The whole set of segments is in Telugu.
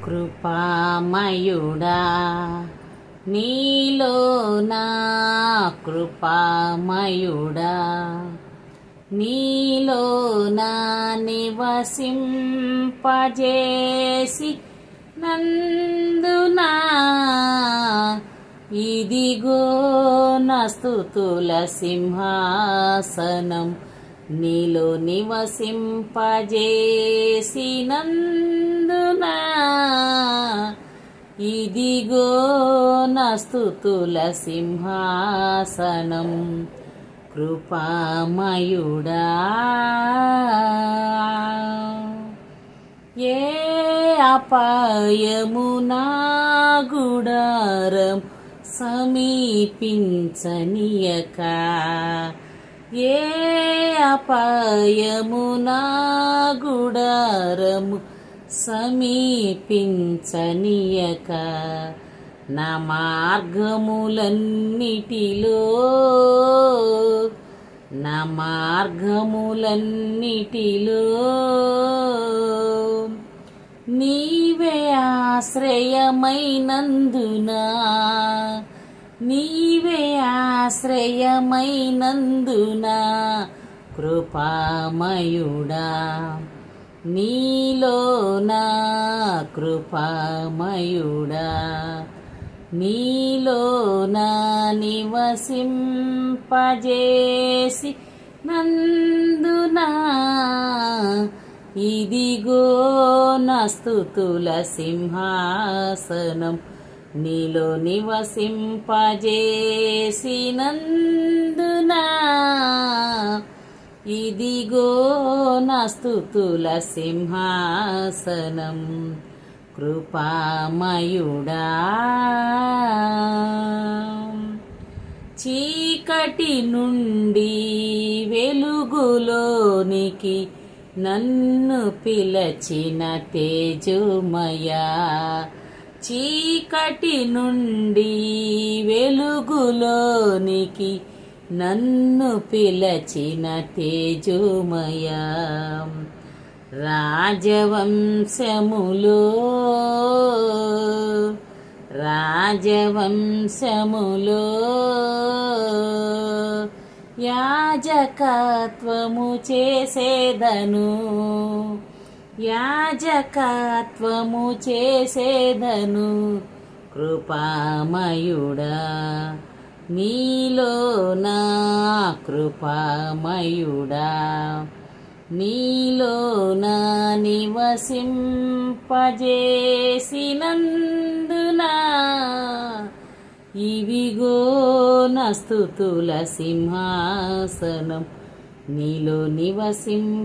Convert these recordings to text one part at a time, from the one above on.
కృపామయుడా నీలో నా కృపామయుడా నీలో నా నివసింపజేసి నందునా ఇదిగో నా స్తుతుల సింహాసనం నీలో నివసింపజేసి నందునా ఇదిగో నా స్తుతుల సింహాసనం కృపామయుడా ఏ అపాయము నా గుడారం సమీపించనీయక ఏ అపాయము నా గుడారము సమీపించనీయక నా మార్గములన్నిటిలో నీవే ఆశ్రయమైనందునా కృపామయుడా నీలో నా కృపామయుడా నీలో నా నివసింపజేసి నందునా ఇదిగో నా స్తుతుల సింహాసనం నీలో నివసింపజేసి నందునా ఇదిగో నా స్తుతుల సింహాసనం కృపామయుడా చీకటి నుండి వెలుగులోనికి నన్ను పిలచిన తేజోమయా చీకటి నుండి వెలుగులోనికి నన్ను పిలచిన తేజోమయా రాజవంశములో యాజకత్వము చేసేదను కృపామయుడా నీలో నా కృపామయుడా నీలో నా నివసింపజేసి నందునా ఇవిగో నా స్తుతుల సింహాసనం నీలో నివసింపజేసి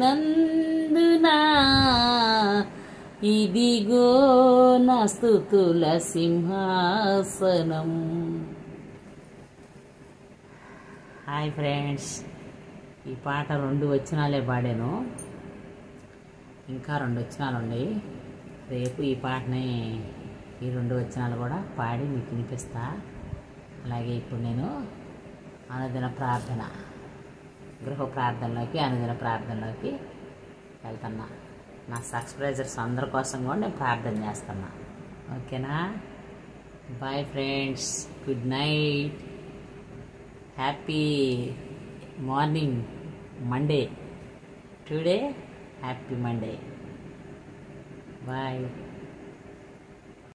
నందునా ఇదిగో నా స్తుతుల సింహాసనం. హాయ్ ఫ్రెండ్స్, ఈ పాట 2 వచనాలే పాడాను, ఇంకా 2 వచనాలు ఉన్నాయి. రేపు ఈ పాటని ఈ 2 వచనాలు కూడా పాడి మీకు వినిపిస్తా. అలాగే ఇప్పుడు నేను అనుదిన ప్రార్థన, గృహ ప్రార్థనలోకి అనుదిన ప్రార్థనలోకి వెళ్తున్నా. నా సబ్స్క్రైబర్స్ అందరి కోసం కూడా నేను ప్రార్థన చేస్తున్నా. ఓకేనా? Bye friends, good night, happy morning Monday. Today happy Monday. Bye.